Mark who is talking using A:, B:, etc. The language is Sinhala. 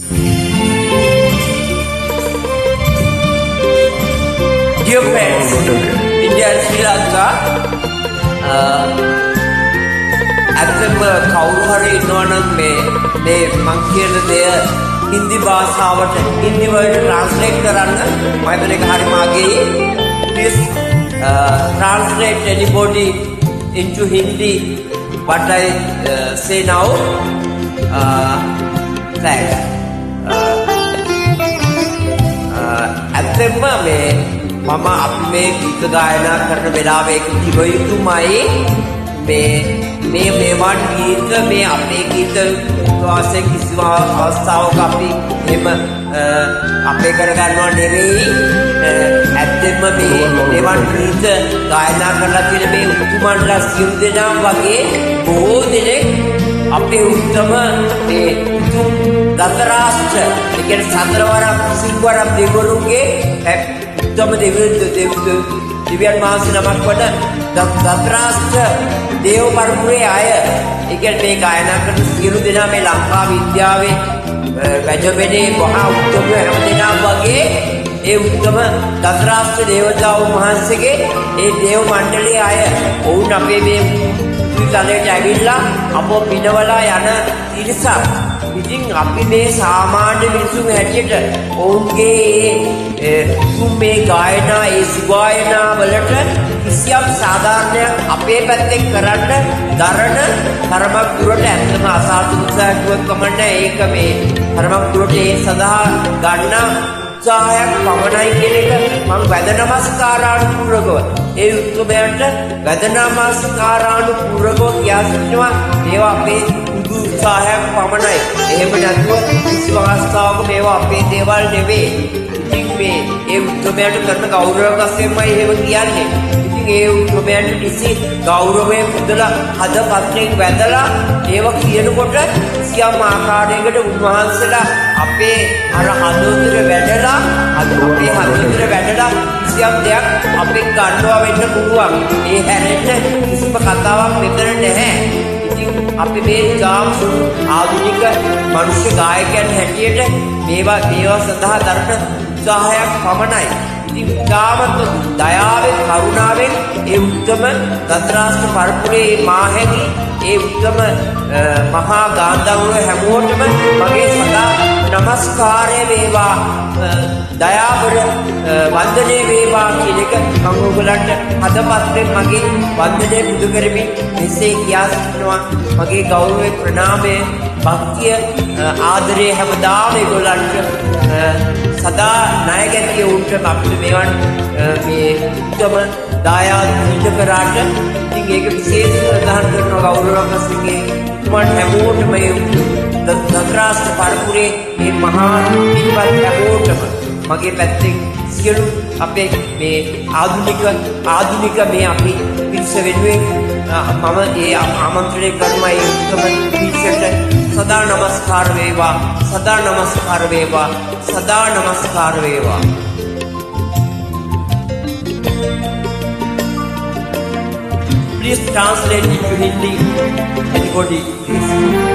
A: Dear friends, India and Sri Lanka, ඇත්තම කවුරු හරි ඉන්නවනම් මේ මං කියන දේ හින්දි භාෂාවට හින්දි වලට ට්‍රාන්ස්ලේට් කරන්න මම හිතන එක හරි මාගේ. Please translate anybody into Hindi what I say now. Thanks. ඇත්තම මම අපි මේ ගීත ගායනා කරන වෙලාවේ කිව යුතුමයි මේවන් ගීත මේ අපේ ගීත වාසේ කිසිම අවස්ථාවක අපි එහෙම අපේ කරගන්නවා නෙවෙයි. ඇත්තම මේවන් ගීත ගායනා කරලා තියෙන මේ උතුමන්ලා සියලු දෙනා වගේ බොහෝ දෙනෙක් අපේ උත්තම මේ උතුම් දතරාෂ්ට්‍ර ඒ කියන්නේ සතරවරක් සිංවරක් දෙවිවරුන්ගේ උත්තම දෙවියන් වහන්සේ නමක් වඩ දතරාෂ්ට්‍ර දේව පරපුරේ අය ඒ කියන්නේ මේ ගායනා කරන සියලු දෙනා මේ ලංකා විද්‍යාවේ වැජබෙනේ මහා උත්තම හැම දෙනා වගේ ඒ උත්තම දතරාෂ්ට්‍ර දේවතාවුන් වහන්සේගේ ඒ දේව මණ්ඩලයේ අය වුණ අපේ මේ තලයට ඇවිල්ලා අපෝ පිනවලා යන ඉරිසක්. ඉතින් අපි මේ සාමාන්‍ය මිනිසුන් හැටියට ඔවුන්ගේ මේ ගායනා ඒ සුගායනා වලට කිසියම් සාධාරණයක් අපේ පැත්තෙන් කරන්න දරන තරමක් දුරට ඇත්තම අසාධුසාවක් කමන්න ඒක මේ තරමක් දුරට ඒ සඳහා ගන්න උත්සාහයක් පමණයි කියන එක මම වැද නමස්කාරානුපූර්වකව ඒ උත්සවයට වැද නමස්කාරානුපූර්වකව කියා සිටිනවා. මේවා අපේ උත්සාහයක් පමණයි. එහෙම නැතුව කිසිම අවස්ථාවක මේවා අපේ දේවල් නෙවෙයි. ඉතින් මේ ඒ උත්සවයට කරන ගෞරවයක් වශයෙන්මයි එහෙම කියන්නේ. ඉතින් ඒ උත්සවයට කිසි ගෞරවයක් මුදලා හදපත්යෙන් වැදලා ඒව කියනකොට සියම් ආකාරයකට උන්වහන්සේලා අපේ අර හදවතට වැඩලා අපේ හදවතට වැඩලා කිසියම් දෙයක් අපෙන් ගන්නවා වෙන්න පුළුවන්. ඒ හැරෙන්න කිසිම කතාවක් මෙතන නැහැ. අපි මේ ජාම් ආධුනික මනුෂ්‍ය ගායකයන් හැටියට මේවා සඳහා දරන උත්සාහයක් පමණයි. ඉතින් තාමත් දයාවෙන් කරුණාවෙන් ඒ උත්තම දතරාෂ්ට්‍ර පරපුරේ මාහැමි ඒ උත්තම මහා ගාන්ධර්ව හැමෝටම මගේ සදා නමස්කාරය වේවා දයාවර වන්දනය වේවා කියන එක මම ඔයගලන්ට හදපත්ෙන් මගේ වන්දනය පුදු කරමින් මෙසේ කියා සිටිනවා. මගේ ගෞරවය ප්‍රණාමය භක්තිය ආදරය හැමදාම ඒගොල්ලන්ට සදා ණයගැතිය උන්ට අපිට මේවන් මේ උත්තම දායාද දීලා කරාට ඉතින් ඒක විශේෂ ප්‍රදාන කරන ගෞරවයක් වශයෙන් තුමන් හැමෝටම මේ දතරාෂ්ට්‍ර පරපුරේ මේ මහා පින්වත් හැමෝටම මගේ පැත්තෙන් සියලු අපේ මේ ආධුනික මේ අපි පිරිස වෙනුවෙන් මම ඒ ආමන්ත්‍රණය කරනවා. ඒ උත්තම පිරිසට සදා නමස්කාර වේවා, සදා නමස්කාර වේවා, සදා නමස්කාර වේවා. Please translate into Hindi. Anybody, please.